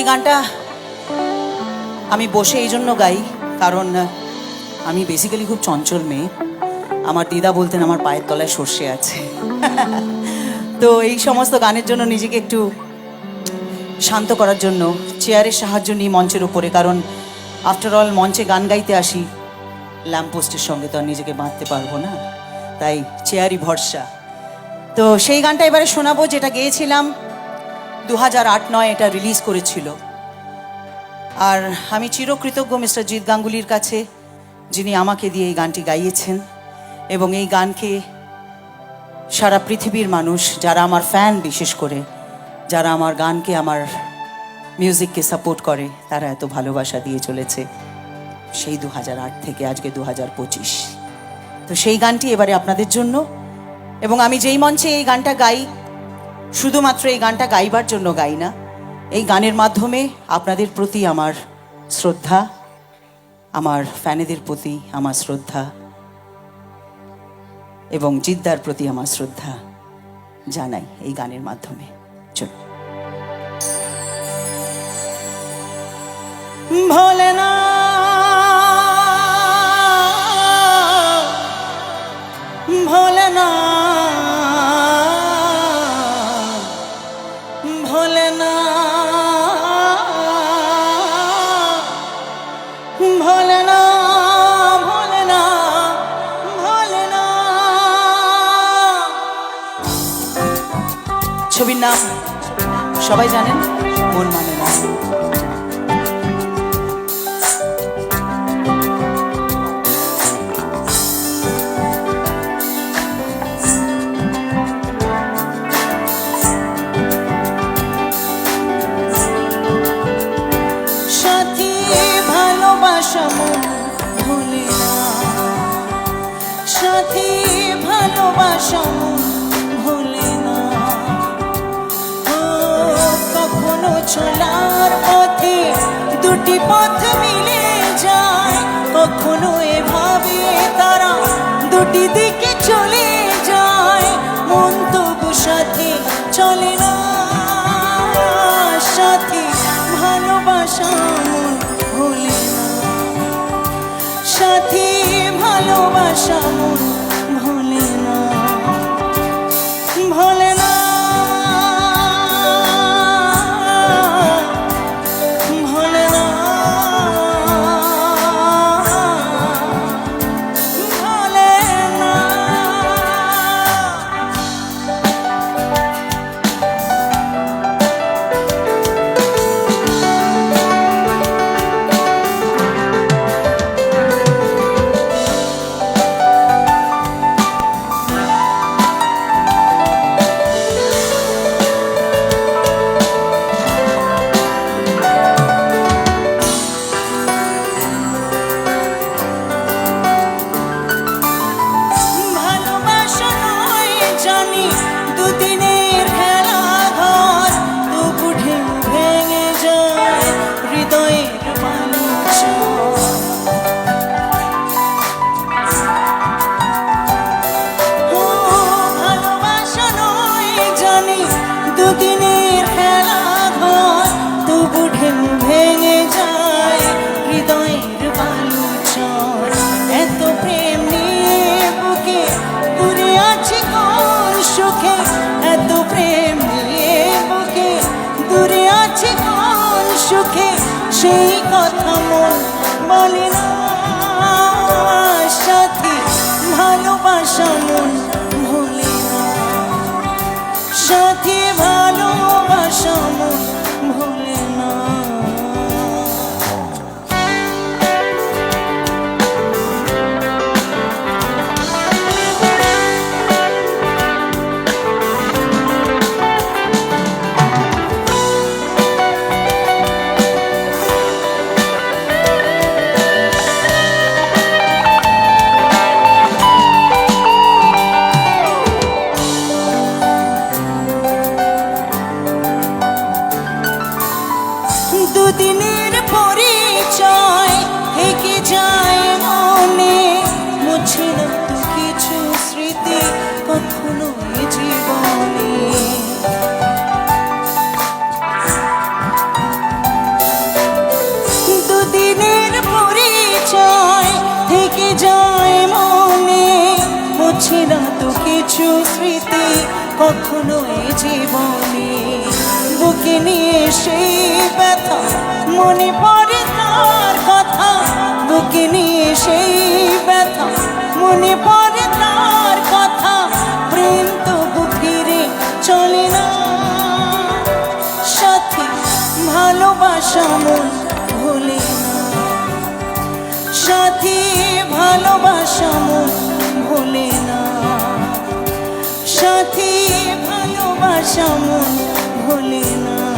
এই গানটা আমি বসে এই জন্য গাই, কারণ আমি বেসিক্যালি খুব চঞ্চল মেয়ে। আমার দিদা বলতেন আমার পায়ের তলায় সর্ষে আছে। তো এই সমস্ত গানের জন্য নিজেকে একটু শান্ত করার জন্য চেয়ারের সাহায্য নিই মঞ্চের উপরে, কারণ আফটার অল মঞ্চে গান গাইতে আসি, ল্যাম্পপোস্টের সঙ্গে তো আর নিজেকে বাঁধতে পারবো না, তাই চেয়ারই ভরসা। তো সেই গানটা এবারে শোনাবো, যেটা গেয়েছিলাম 2008-9 এটা রিলিজ করেছিল। আর আমি চিরকৃতজ্ঞ মিস্টার জিৎ গাঙ্গুলির কাছে, যিনি আমাকে দিয়ে এই গানটি গাইয়েছেন। এবং এই গানকে সারা পৃথিবীর মানুষ, যারা আমার ফ্যান, বিশেষ করে যারা আমার গানকে, আমার মিউজিককে সাপোর্ট করে, তারা এত ভালোবাসা দিয়ে চলেছে সেই 2008 থেকে আজকে 2025। তো সেই গানটি এবারে আপনাদের জন্য। এবং আমি যেই মঞ্চে এই গানটা গাই, শুধুমাত্র এই গানটা গাইবার জন্য গাই না, এই গানের মাধ্যমে আপনাদের প্রতি আমার শ্রদ্ধা, আমার ফ্যানেদের প্রতি আমার শ্রদ্ধা এবং জিদ্দার প্রতি আমার শ্রদ্ধা জানাই এই গানের মাধ্যমে। চল। ভোলেনাথ ভোলেনাথ ভোলেনাথ ভোলেনাথ ভোলেনাথ। ছবির নাম সবাই জানেন, মন মানে না। সাথী ভালোবাসা মন ভোলে না, সাথী ভালোবাসা মন ভোলে না। কখনো চলার পথে দুটি পথ মিলে যায়, কখনো এভাবে তারা দুটি দিকে চলে যায়, মন তবু সাথে চলে না। সাথী ভালোবাসা মন ভোলে না, সাথী ভালোবাসা মন ভোলে না, ভোলে না, ভোলে না, ভোলে না। ভালোবাসা নয় জানি দুদিনের খেলা ঘর, তবু ঢেউ ভেঙে যায় হৃদয়ের বালুচর। ভালোবাসা নয় জানি দুদিনের খেলা ঘর, তবু ঢেউ ভেঙে যায় হৃদয়ের বালুচর। এত প্রেম নিয়ে বুকে দূরে আছি কোন সুখে, এত প্রেম নিয়ে বুকে দূরে আছি কোন সুখে, সেই কথা মন বলে না। সাথী ভালোবাসা মন ভোলে না, সাথী ভালোবাসা মন ভোলে না। দুদিনের পরিচয় থেকে যায় মনে, মুছে না তো কিছু স্মৃতি কখনো জীবনে। কখনো এই জীবনে বুকে নিয়ে সেই ব্যথা মনে পড়ে তার কথা, বুকে নিয়ে সেই ব্যথা মনে পড়ে তার কথা। প্রেম তবু ফিরে চলে না সাথী, ভালোবাসা মন ভোলে না সাথী, ভালোবাসা মন ভোলে না সাথী, ভালোবাসা মন ভোলে না।